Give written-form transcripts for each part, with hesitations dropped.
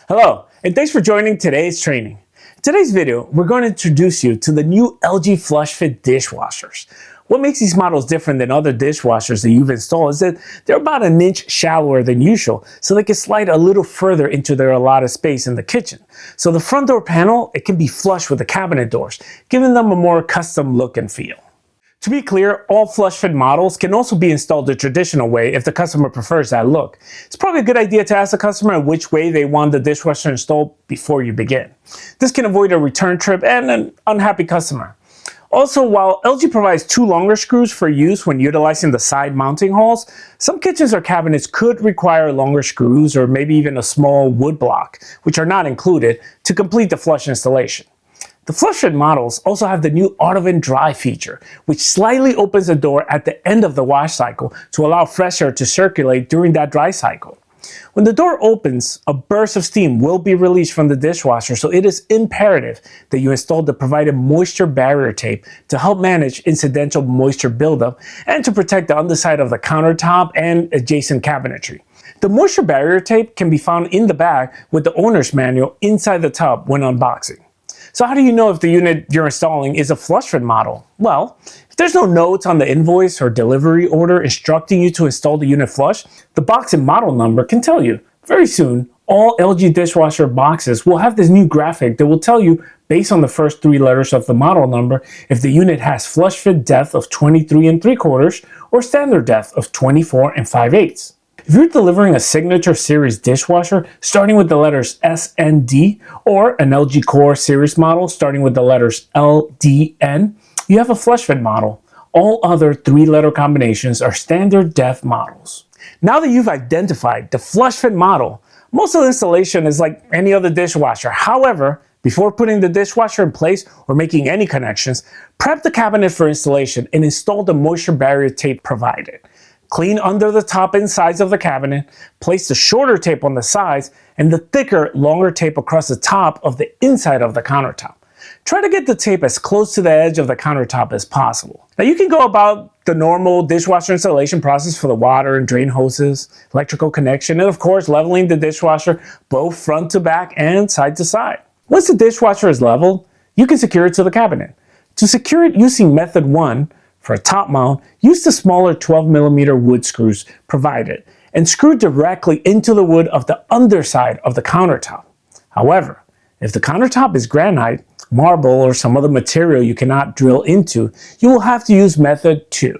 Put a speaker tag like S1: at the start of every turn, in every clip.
S1: Hello, and thanks for joining today's training. In today's video, we're going to introduce you to the new LG FlushFit Dishwashers. What makes these models different than other dishwashers that you've installed is that they're about an inch shallower than usual, so they can slide a little further into their allotted space in the kitchen. So the front door panel, it can be flush with the cabinet doors, giving them a more custom look and feel. To be clear, all FlushFit models can also be installed the traditional way if the customer prefers that look. It's probably a good idea to ask the customer which way they want the dishwasher installed before you begin. This can avoid a return trip and an unhappy customer. Also, while LG provides two longer screws for use when utilizing the side mounting holes, some kitchens or cabinets could require longer screws or maybe even a small wood block, which are not included, to complete the flush installation. The FlushFit models also have the new auto vent dry feature, which slightly opens the door at the end of the wash cycle to allow fresh air to circulate during that dry cycle. When the door opens, a burst of steam will be released from the dishwasher, so it is imperative that you install the provided moisture barrier tape to help manage incidental moisture buildup and to protect the underside of the countertop and adjacent cabinetry. The moisture barrier tape can be found in the bag with the owner's manual inside the tub when unboxing. So how do you know if the unit you're installing is a FlushFit model? Well, if there's no notes on the invoice or delivery order instructing you to install the unit flush, the box and model number can tell you. Very soon, all LG dishwasher boxes will have this new graphic that will tell you, based on the first three letters of the model number, if the unit has FlushFit depth of 23 3/4 or standard depth of 24 5/8. If you're delivering a Signature Series dishwasher starting with the letters S and D, or an LG Core Series model starting with the letters L, D, N, you have a FlushFit model. All other three-letter combinations are standard depth models. Now that you've identified the FlushFit model, most of the installation is like any other dishwasher. However, before putting the dishwasher in place or making any connections, prep the cabinet for installation and install the moisture barrier tape provided. Clean under the top and sides of the cabinet, place the shorter tape on the sides and the thicker, longer tape across the top of the inside of the countertop. Try to get the tape as close to the edge of the countertop as possible. Now you can go about the normal dishwasher installation process for the water and drain hoses, electrical connection, and of course leveling the dishwasher both front to back and side to side. Once the dishwasher is leveled, you can secure it to the cabinet. To secure it using method 1, for a top mount, use the smaller 12mm wood screws provided and screw directly into the wood of the underside of the countertop. However, if the countertop is granite, marble, or some other material you cannot drill into, you will have to use method 2.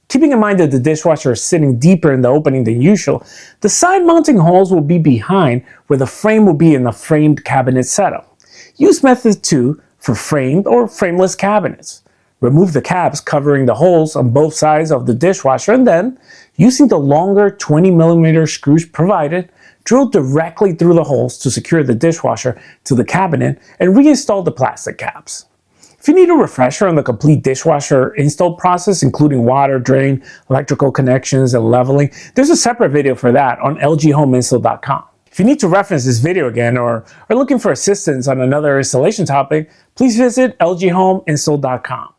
S1: Keeping in mind that the dishwasher is sitting deeper in the opening than usual, the side mounting holes will be behind where the frame will be in the framed cabinet setup. Use method 2 for framed or frameless cabinets. Remove the caps covering the holes on both sides of the dishwasher and then, using the longer 20mm screws provided, drill directly through the holes to secure the dishwasher to the cabinet and reinstall the plastic caps. If you need a refresher on the complete dishwasher install process, including water, drain, electrical connections, and leveling, there's a separate video for that on lghomeinstall.com. If you need to reference this video again or are looking for assistance on another installation topic, please visit lghomeinstall.com.